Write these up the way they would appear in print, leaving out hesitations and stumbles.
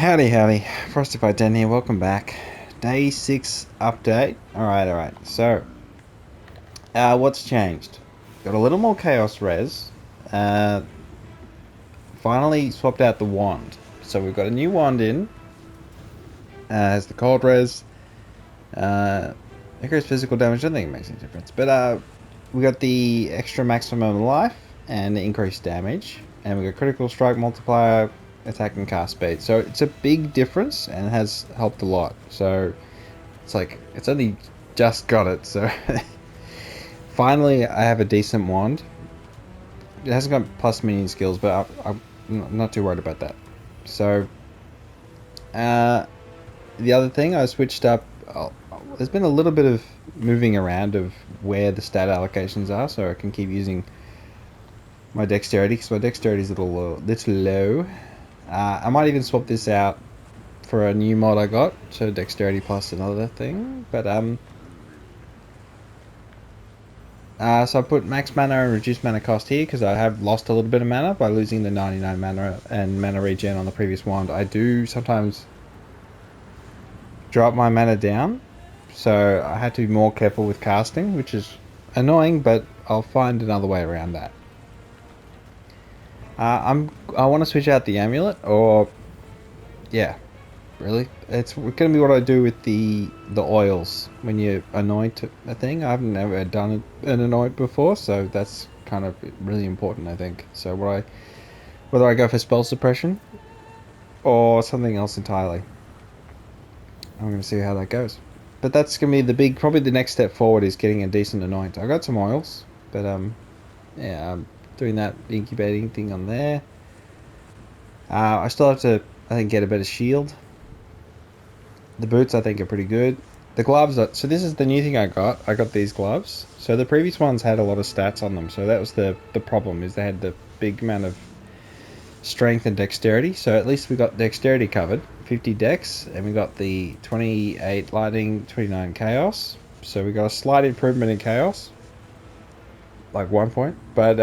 Howdy, howdy. Frosty by Den here, welcome back. Day 6 update. Alright. So, what's changed? Got a little more Chaos Res. Uh, Finally swapped out the wand. So we've got a new wand in. Has the Cold Res. Increased physical damage, I don't think it makes any difference. But, we got the extra maximum life and the increased damage. And we got critical strike multiplier, attack and cast speed. So it's a big difference and has helped a lot. So it's like, it's only just got it. So finally I have a decent wand. It hasn't got plus minion skills, but I'm not too worried about that. So the other thing I switched up, there's been a little bit of moving around of where the stat allocations are, so I can keep using my dexterity, because my dexterity is a little low. I might even swap this out for a new mod I got, so dexterity plus another thing. But so I put max mana and reduced mana cost here because I have lost a little bit of mana by losing the 99 mana and mana regen on the previous wand. I do sometimes drop my mana down, so I had to be more careful with casting, which is annoying, but I'll find another way around that. I want to switch out the amulet, or yeah, really, it's gonna be what I do with the oils when you anoint a thing. I've never done an anoint before, so that's kind of really important, I think. So whether I go for spell suppression or something else entirely, I'm gonna see how that goes. But that's gonna be probably the next step forward is getting a decent anoint. I got some oils, but yeah, I'm doing that incubating thing on there. I still have to, I think, get a better shield. The boots, I think, are pretty good. The gloves, so this is the new thing I got. I got these gloves. So the previous ones had a lot of stats on them. So that was the problem, is they had the big amount of strength and dexterity. So at least we got dexterity covered. 50 dex. And we got the 28 lightning, 29 chaos. So we got a slight improvement in chaos. Like 1 point. But,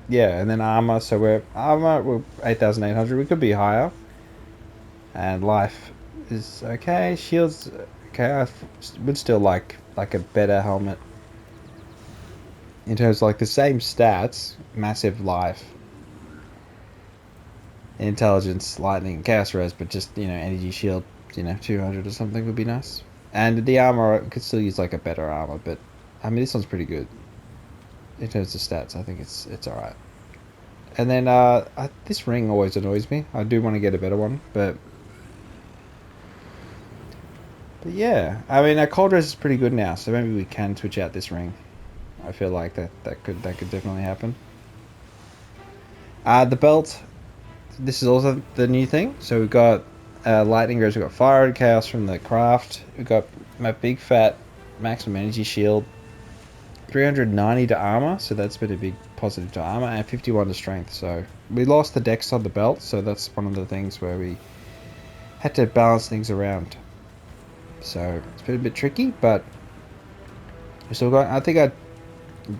yeah. And then armor. So we're 8,800. We could be higher. And life is okay. Shields okay. I would still like a better helmet in terms of like the same stats, massive life, intelligence, lightning, chaos res, but just, energy shield, 200 or something would be nice. And the armor, I could still use like a better armor, but I mean this one's pretty good in terms of stats. I think it's alright. And then this ring always annoys me. I do want to get a better one, but yeah, I mean, our cold res is pretty good now, so maybe we can switch out this ring. I feel like that could definitely happen. The belt, this is also the new thing. So we've got lightning res, we've got fire and chaos from the craft. We've got my big fat maximum energy shield, 390 to armor, so that's been a big positive to armor, and 51 to strength. So we lost the dex on the belt, so that's one of the things where we had to balance things around. So it's been a bit tricky, but we still got. I think I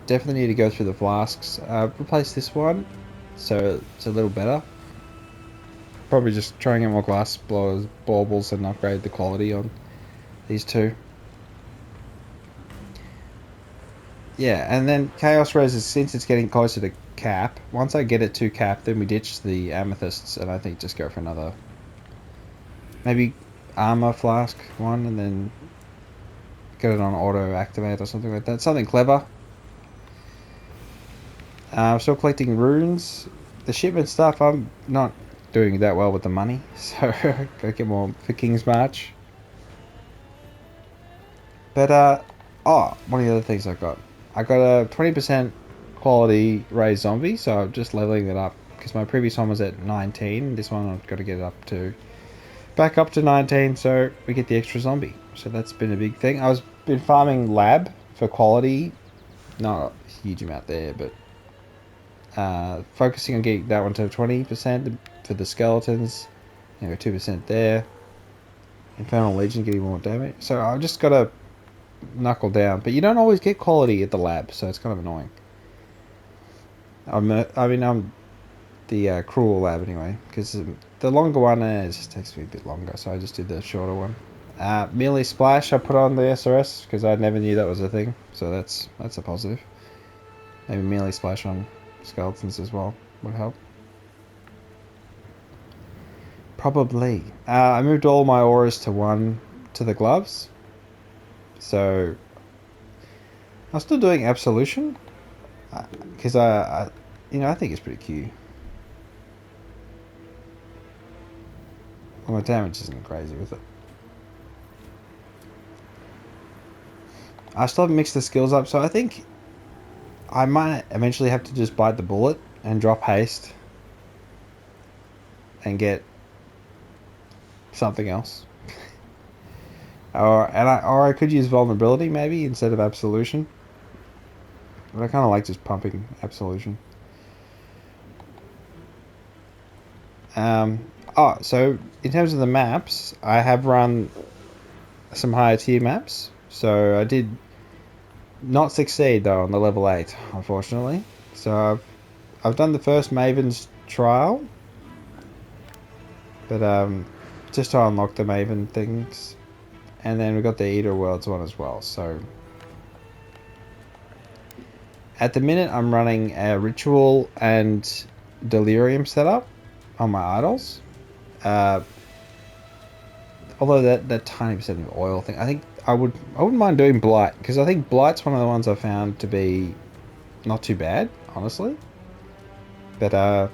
definitely need to go through the flasks. Replace this one, so it's a little better. Probably just try and get more glass blowers, baubles, and upgrade the quality on these two. Yeah, and then Chaos Res is, since it's getting closer to cap. Once I get it to cap, then we ditch the amethysts, and I think just go for another. Maybe armor flask one, and then get it on auto activate or something like that. Something clever. I'm still collecting runes. The shipment stuff, I'm not doing that well with the money, so gotta get more for King's March. But one of the other things I got a 20% quality raised zombie, so I'm just leveling it up because my previous one was at 19. This one I've got to get it back up to 19, so we get the extra zombie. So that's been a big thing. Been farming lab for quality, not a huge amount there, but focusing on getting that one to 20% for the skeletons. 2% there. Infernal Legion getting more damage. So I've just got to knuckle down, but you don't always get quality at the lab, so it's kind of annoying. I'm cruel lab anyway, because the longer one it just takes me a bit longer, so I just did the shorter one. Melee splash I put on the SRS because I never knew that was a thing, so that's a positive. Maybe melee splash on skeletons as well would help. Probably. I moved all my auras to the gloves, so I'm still doing absolution because I I think it's pretty cute. Well, my damage isn't crazy with it. I still haven't mixed the skills up, so I think I might eventually have to just bite the bullet and drop haste and get something else. Or I could use vulnerability maybe instead of absolution. But I kind of like just pumping absolution. So in terms of the maps, I have run some higher tier maps. So I did not succeed though on the level 8, unfortunately. So I've done the first Maven's trial, but just to unlock the Maven things, and then we got the Eater Worlds one as well. So at the minute, I'm running a Ritual and Delirium setup on my idols. Although that tiny percent of oil thing, I think I wouldn't mind doing Blight, because I think Blight's one of the ones I found to be not too bad, honestly. But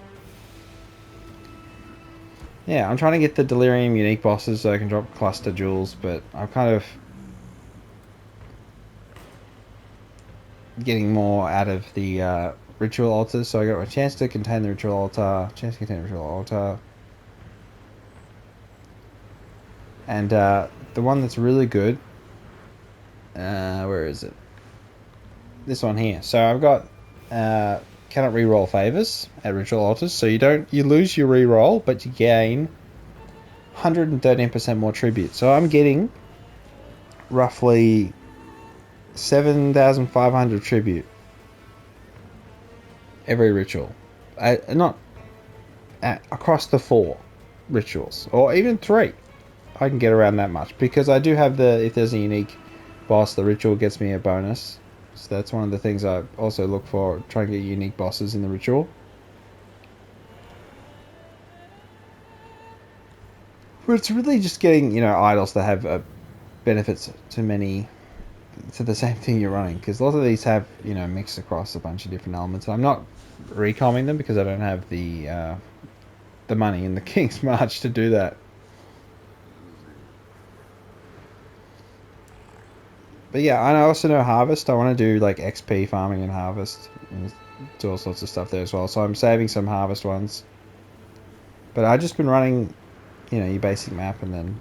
yeah, I'm trying to get the Delirium unique bosses so I can drop cluster jewels, but I'm kind of getting more out of the ritual altars. So I got a chance to contain the ritual altar, and the one that's really good. Where is it? This one here. So I've got cannot reroll favors at ritual altars. So you lose your reroll, but you gain 113% more tribute. So I'm getting roughly 7,500 tribute every ritual. Not across the 4 rituals, or even 3. I can get around that much because I do have if there's a unique boss, the ritual gets me a bonus. So that's one of the things I also look for, try and get unique bosses in the ritual. But it's really just getting, idols that have benefits to the same thing you're running, because a lot of these have, mixed across a bunch of different elements. I'm not recomming them because I don't have the money in the King's March to do that. But yeah, I also know Harvest. I want to do like XP farming and Harvest, and do all sorts of stuff there as well. So I'm saving some Harvest ones. But I've just been running, your basic map, and then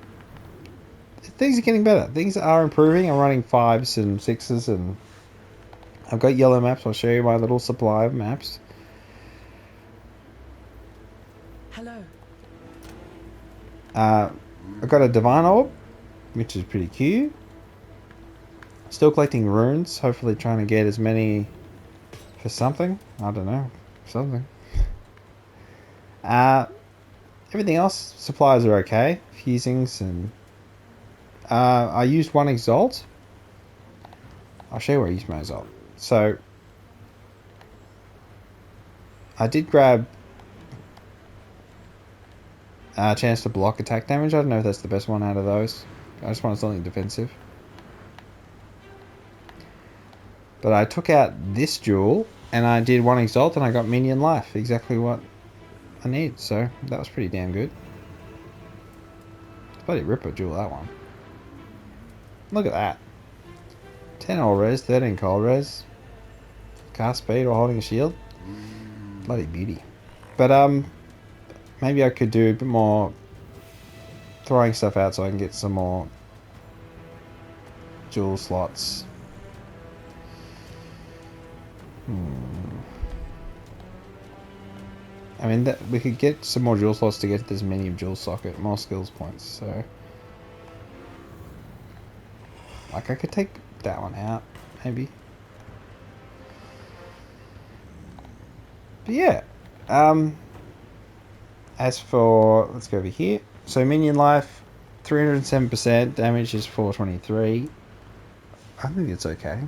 things are getting better. Things are improving. I'm running 5s and 6s, and I've got yellow maps. I'll show you my little supply of maps. Hello. I've got a Divine Orb, which is pretty cute. Still collecting runes, hopefully trying to get as many for something. I don't know, something. Everything else, supplies are okay. Fusings and... I used one Exalt. I'll show you where I used my Exalt. So, I did grab a chance to block attack damage. I don't know if that's the best one out of those. I just wanted something defensive. But I took out this jewel, and I did one Exalt, and I got minion life. Exactly what I need, so that was pretty damn good. It's bloody ripper jewel, that one. Look at that. 10 all res, 13 cold res. Cast speed while holding a shield. Bloody beauty. But maybe I could do a bit more throwing stuff out so I can get some more jewel slots. I mean, we could get some more jewel slots to get this mini jewel socket, more skills points, so... Like, I could take that one out, maybe. But yeah, As for, let's go over here. So minion life, 307%, damage is 423. I think it's okay.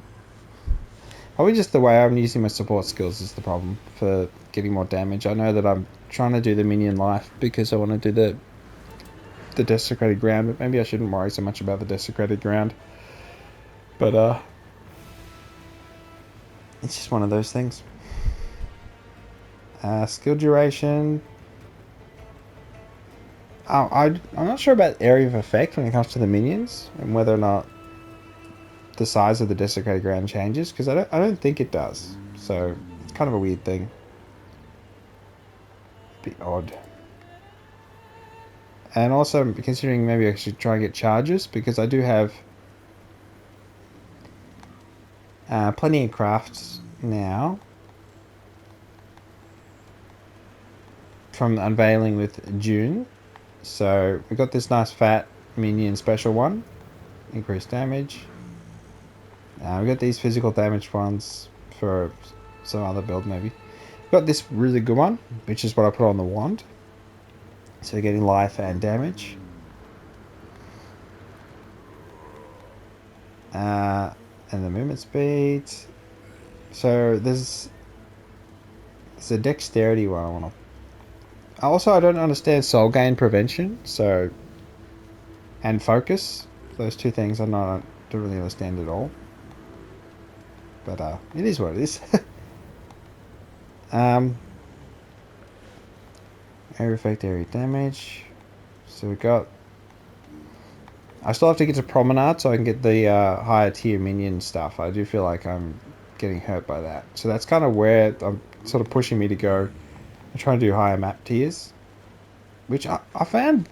Probably just the way I'm using my support skills is the problem for getting more damage. I know that I'm trying to do the minion life because I want to do the desecrated ground, but maybe I shouldn't worry so much about the desecrated ground. But it's just one of those things. Skill duration. I'm not sure about area of effect when it comes to the minions and whether or not the size of the desecrated ground changes, because I don't think it does. So it's kind of a weird thing. Be odd. And also I'm considering maybe I should try and get charges, because I do have plenty of crafts now from unveiling with June. So we got this nice fat minion special one, increased damage. We got these physical damage ones for some other build maybe. Got this really good one, which is what I put on the wand. So we're getting life and damage. And the movement speed. So there's a dexterity one I want to. Also, I don't understand soul gain prevention. So and focus. Those two things I don't really understand at all. But it is what it is. Area effect, area damage. So we got. I still have to get to Promenade so I can get the higher tier minion stuff. I do feel like I'm getting hurt by that. So that's kind of where I'm sort of pushing me to go and try and do higher map tiers. Which I found,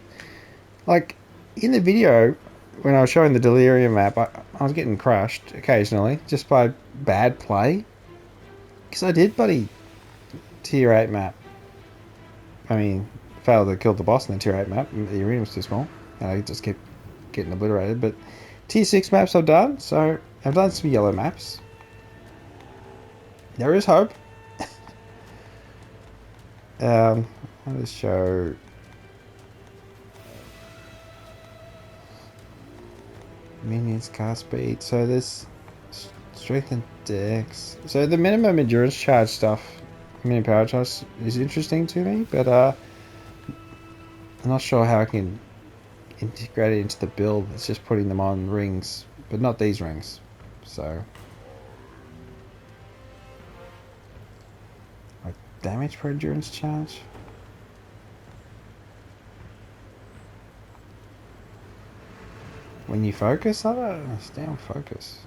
like, in the video, when I was showing the Delirium map, I was getting crushed occasionally just by bad play. Because I did buddy tier 8 map. I mean, failed to kill the boss in the tier 8 map. The arena was too small. And I just kept getting obliterated. But tier 6 maps I've done. So I've done some yellow maps. There is hope. I'll just show. Minions cast speed. So this strength and dex. So the minimum endurance charge stuff, minimum power charge, is interesting to me, but I'm not sure how I can integrate it into the build. It's just putting them on rings, but not these rings. So like damage per endurance charge. When you focus, I don't understand focus.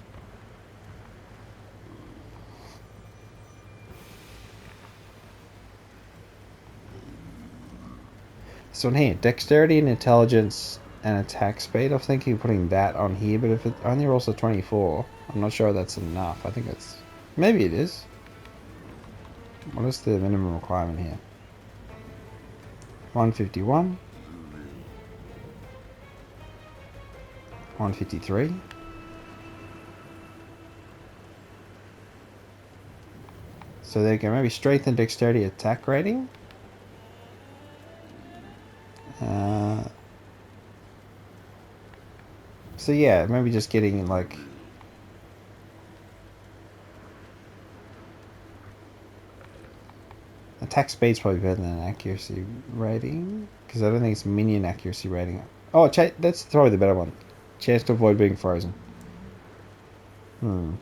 So in here, dexterity and intelligence and attack speed. I'm thinking of putting that on here, but if it only rolls to 24, I'm not sure that's enough. I think that's... Maybe it is. What is the minimum requirement here? 151. 153. So there you go. Maybe strength and dexterity attack rating. So yeah, maybe just getting like... Attack speed's probably better than accuracy rating, because I don't think it's minion accuracy rating. Oh, that's probably the better one. Chance to avoid being frozen. But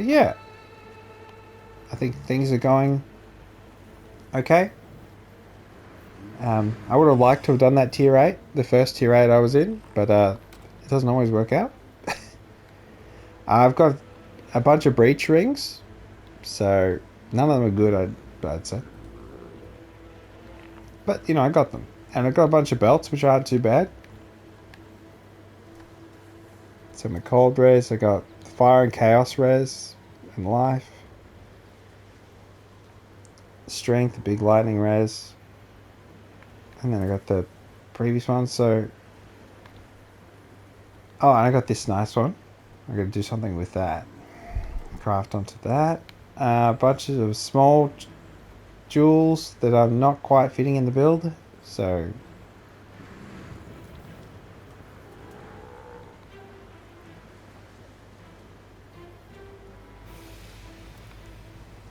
yeah, I think things are going okay. I would have liked to have done that tier 8, the first tier 8 I was in, but it doesn't always work out. I've got a bunch of breach rings, so none of them are good, I'd say. But, you know, I got them. And I got a bunch of belts, which aren't too bad. So my cold res, I got fire and chaos res, and life. Strength, big lightning res. And then I got the previous one, so... Oh, and I got this nice one. I'm going to do something with that. Craft onto that. Bunches of small jewels that I'm not quite fitting in the build. So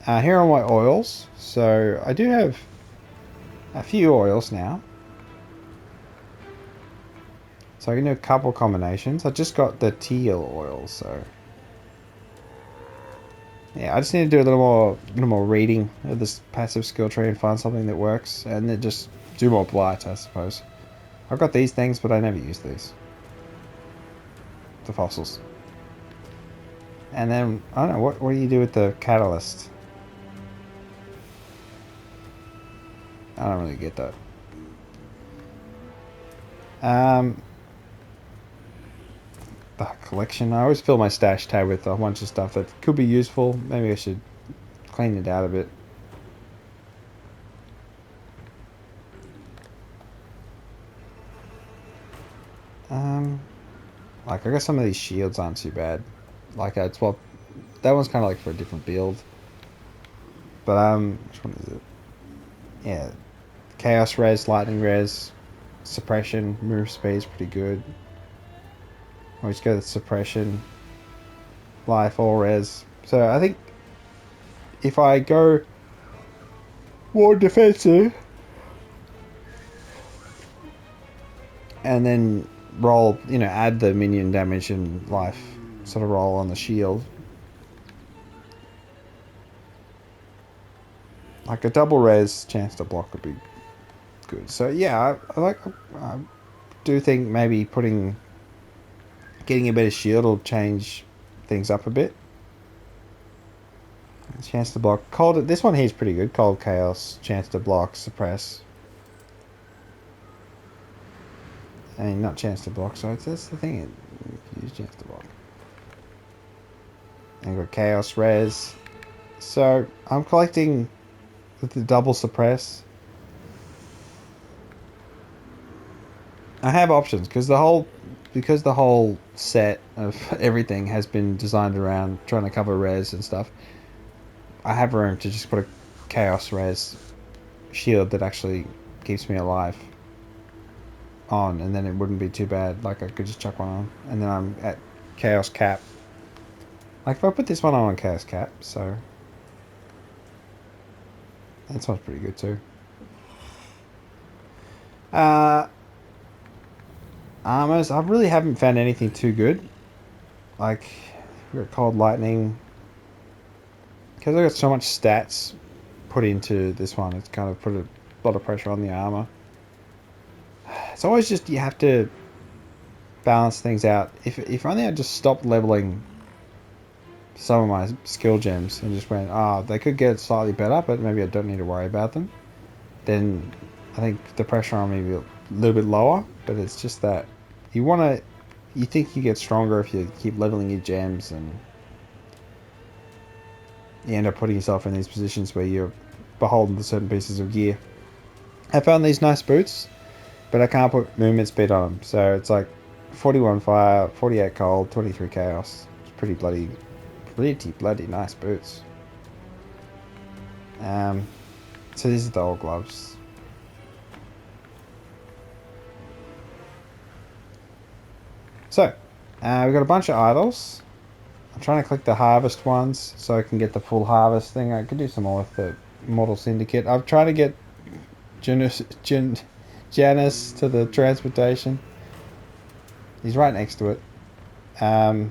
here are my oils. So I do have a few oils now. So I can do a couple combinations. I just got the teal oil, so yeah, I just need to do a little more reading of this passive skill tree and find something that works, and then just do more blight, I suppose. I've got these things, but I never use these. The fossils. And then I don't know what do you do with the catalyst? I don't really get that. Um, the collection. I always fill my stash tab with a bunch of stuff that could be useful. Maybe I should clean it out a bit. Like I guess some of these shields aren't too bad. Like it's well, that one's kind of like for a different build. But which one is it? Yeah, chaos res, lightning res, suppression, move speed's pretty good. I'll just go with suppression, life, all res. So I think if I go more defensive and then roll, add the minion damage and life sort of roll on the shield. Like a double res chance to block would be good. So yeah, I do think maybe getting a better shield will change things up a bit. Chance to block. Cold. This one here is pretty good. Cold chaos. Chance to block. Suppress. I mean, not chance to block. So that's the thing. Use chance to block. And got chaos res. So I'm collecting with the double suppress. I have options because the whole set of everything has been designed around trying to cover res and stuff. I have room to just put a chaos res shield that actually keeps me alive on, and then it wouldn't be too bad. Like I could just chuck one on, and then I'm at chaos cap. Like if I put this one on chaos cap, so that sounds pretty good too. Armors, I really haven't found anything too good. Like we got cold lightning, because I got so much stats put into this one. It's kind of put a lot of pressure on the armor. It's always just you have to balance things out. If only I just stopped leveling some of my skill gems and just went, they could get slightly better, but maybe I don't need to worry about them. Then I think the pressure on me will be a little bit lower. But it's just that you think you get stronger if you keep leveling your gems, and you end up putting yourself in these positions where you're beholden to certain pieces of gear. I found these nice boots, but I can't put movement speed on them. So it's like 41 fire, 48 cold, 23 chaos. It's pretty bloody nice boots. So these are the old gloves. So we've got a bunch of idols. I'm trying to collect the harvest ones so I can get the full harvest thing. I could do some more with the Mortal Syndicate. I've tried to get Janice to the transportation. He's right next to it. I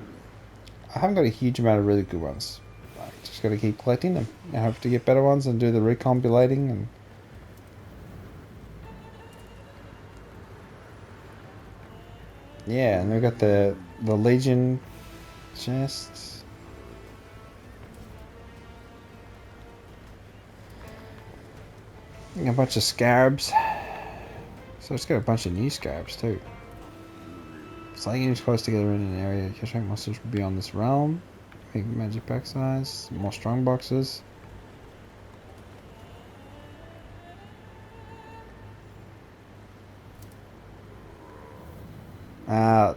haven't got a huge amount of really good ones. I just got to keep collecting them. I hope to get better ones and do the recombulating. And yeah, and we've got the Legion chests. A bunch of scarabs. So it's got a bunch of new scarabs too. Slaying enemies close together in an area. Cash rank monsters will be on this realm. Big magic pack size. More strong boxes.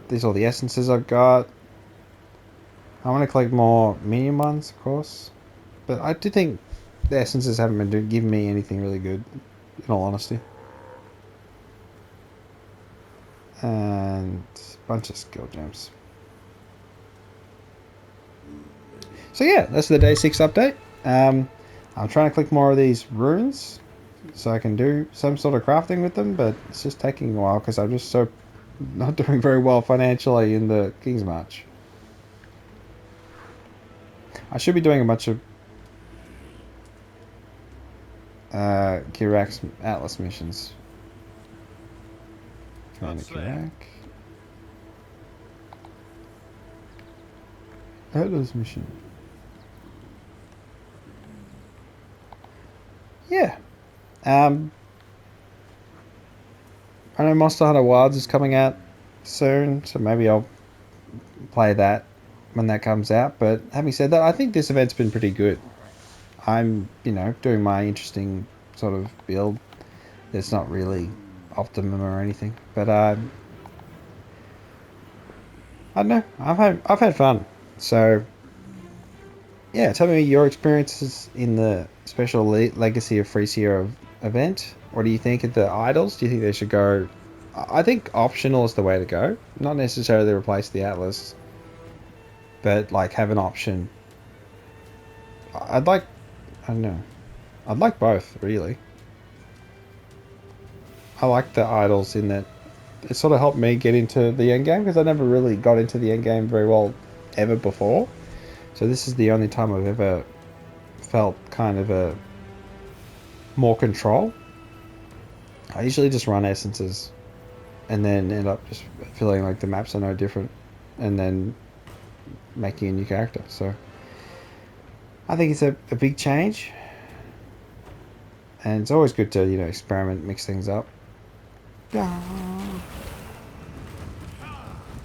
These are all the essences I've got. I want to collect more minion ones, of course. But I do think the essences haven't been giving me anything really good, in all honesty. And a bunch of skill gems. So yeah, that's the day 6 update. I'm trying to click more of these runes so I can do some sort of crafting with them, but it's just taking a while because I'm just so not doing very well financially in the King's March. I should be doing a bunch of Kirak's Atlas missions. Commander Kirak. Atlas mission. Yeah. I know Monster Hunter Wilds is coming out soon, so maybe I'll play that when that comes out. But having said that, I think this event's been pretty good. I'm, doing my interesting sort of build. It's not really optimum or anything, but I don't know. I've had fun. So yeah, tell me your experiences in the special Legacy of Phrecia event. What do you think of the idols? Do you think they should go? I think optional is the way to go. Not necessarily replace the Atlas, but like have an option. I'd like, I don't know. I'd like both, really. I like the idols in that it sort of helped me get into the end game because I never really got into the end game very well ever before. So this is the only time I've ever felt kind of a more control. I usually just run essences and then end up just feeling like the maps are no different and then making a new character. So I think it's a big change and it's always good to, experiment, mix things up. But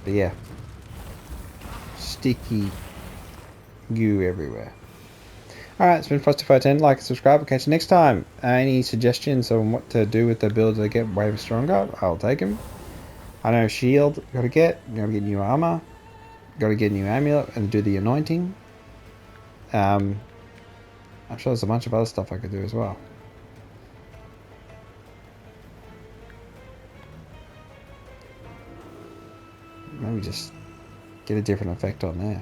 yeah, sticky goo everywhere. Alright, it's been Frosty510. Like and subscribe. I'll catch you next time. Any suggestions on what to do with the build to get way stronger? I'll take them. I know shield, gotta get new armor, gotta get new amulet and do the anointing. I'm sure there's a bunch of other stuff I could do as well. Maybe just get a different effect on there.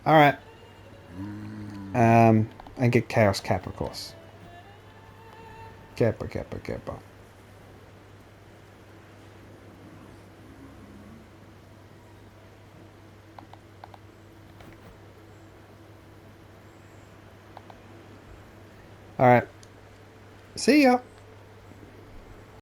Alright. And get Chaos Cap, of course. Kappa, Kappa, Kappa. Alright. See ya.